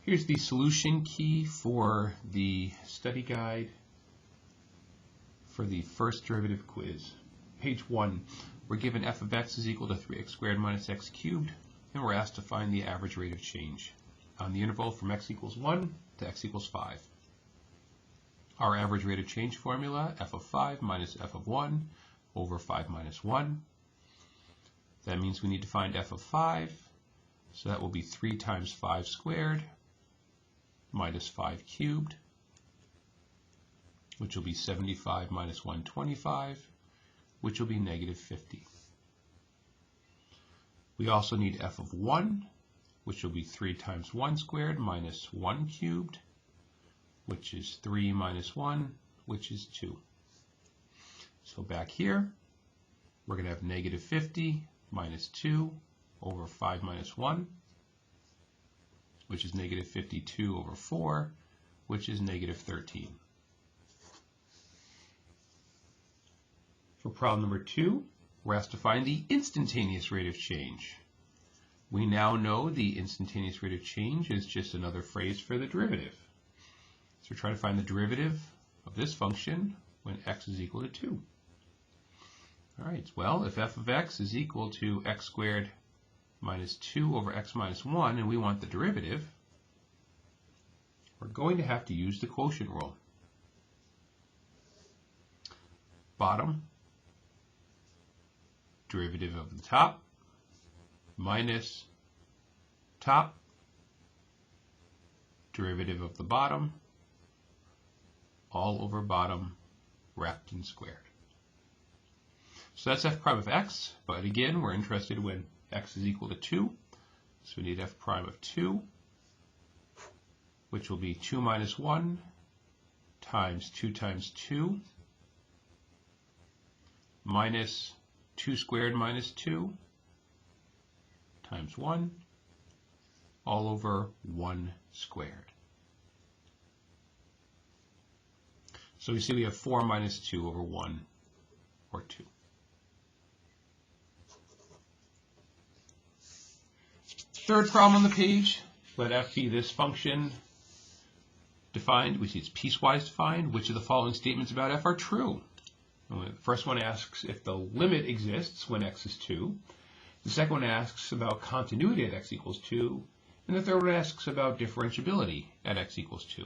Here's the solution key for the study guide for the first derivative quiz. Page 1, we're given f of x is equal to 3x squared minus x cubed, and we're asked to find the average rate of change on the interval from x equals 1 to x equals 5. Our average rate of change formula, f of 5 minus f of 1 over 5 minus 1. That means we need to find f of 5, so that will be 3 times 5 squared minus 5 cubed, which will be 75 minus 125, which will be negative 50. We also need f of 1, which will be 3 times 1 squared minus 1 cubed, which is 3 minus 1, which is 2. So back here, we're going to have negative 50 minus 2 over 5 minus 1, which is negative 52 over 4, which is negative 13. For problem number 2, we're asked to find the instantaneous rate of change. We now know the instantaneous rate of change is just another phrase for the derivative. So we're trying to find the derivative of this function when x is equal to 2. All right, well, if f of x is equal to x squared minus 2 over x minus 1, and we want the derivative, we're going to have to use the quotient rule. Bottom, derivative of the top, minus top, derivative of the bottom, all over bottom, wrapped in squared. So that's f prime of x, but again, we're interested when x is equal to 2. So we need f prime of 2, which will be 2 minus 1 times 2 times 2 minus 2 squared minus 2 times 1 all over 1 squared. So we see we have 4 minus 2 over 1 or 2. Third problem on the page, let f be this function defined. We see it's piecewise defined. Which of the following statements about f are true? The first one asks if the limit exists when x is 2. The second one asks about continuity at x equals 2. And the third one asks about differentiability at x equals 2.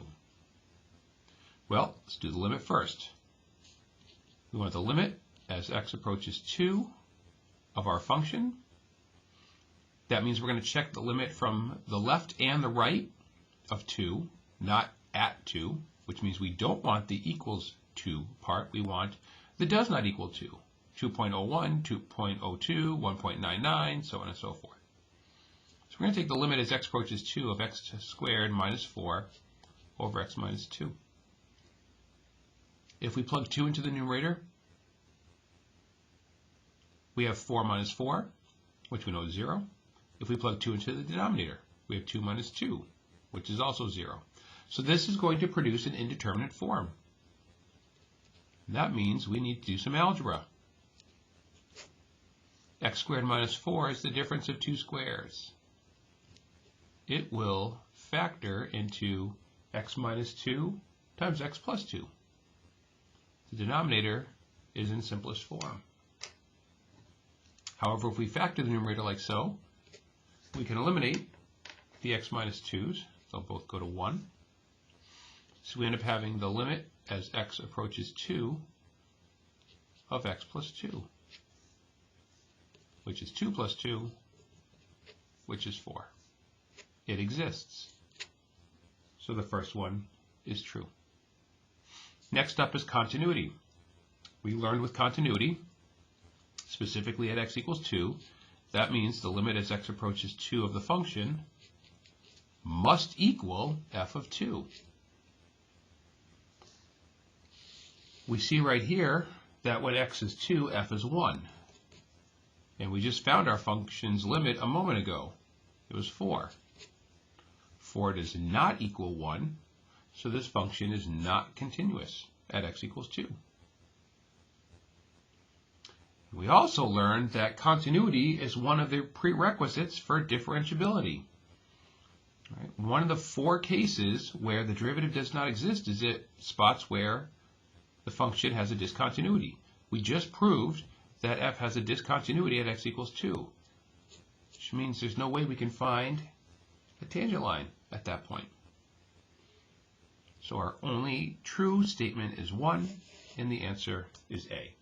Well, let's do the limit first. We want the limit as x approaches 2 of our function. That means we're going to check the limit from the left and the right of 2, not at 2, which means we don't want the equals 2 part. We want the does not equal 2. 2.01, 2.02, 1.99, so on and so forth. So we're going to take the limit as x approaches 2 of x squared minus 4 over x minus 2. If we plug 2 into the numerator, we have 4 minus 4, which we know is 0. If we plug 2 into the denominator, we have 2 minus 2, which is also 0. So this is going to produce an indeterminate form. And that means we need to do some algebra. X squared minus 4 is the difference of 2 squares. It will factor into x minus 2 times x plus 2. The denominator is in simplest form. However, if we factor the numerator like so, we can eliminate the x minus 2's. They'll both go to 1. So we end up having the limit as x approaches 2 of x plus 2, which is 2 plus 2, which is 4. It exists. So the first one is true. Next up is continuity. We learned with continuity, specifically at x equals 2, that means the limit as x approaches 2 of the function must equal f of 2. We see right here that when x is 2, f is 1. And we just found our function's limit a moment ago. It was 4. 4 does not equal 1, so this function is not continuous at x equals 2. We also learned that continuity is one of the prerequisites for differentiability. Right? One of the 4 cases where the derivative does not exist is at spots where the function has a discontinuity. We just proved that f has a discontinuity at x equals 2, which means there's no way we can find a tangent line at that point. So our only true statement is 1, and the answer is A.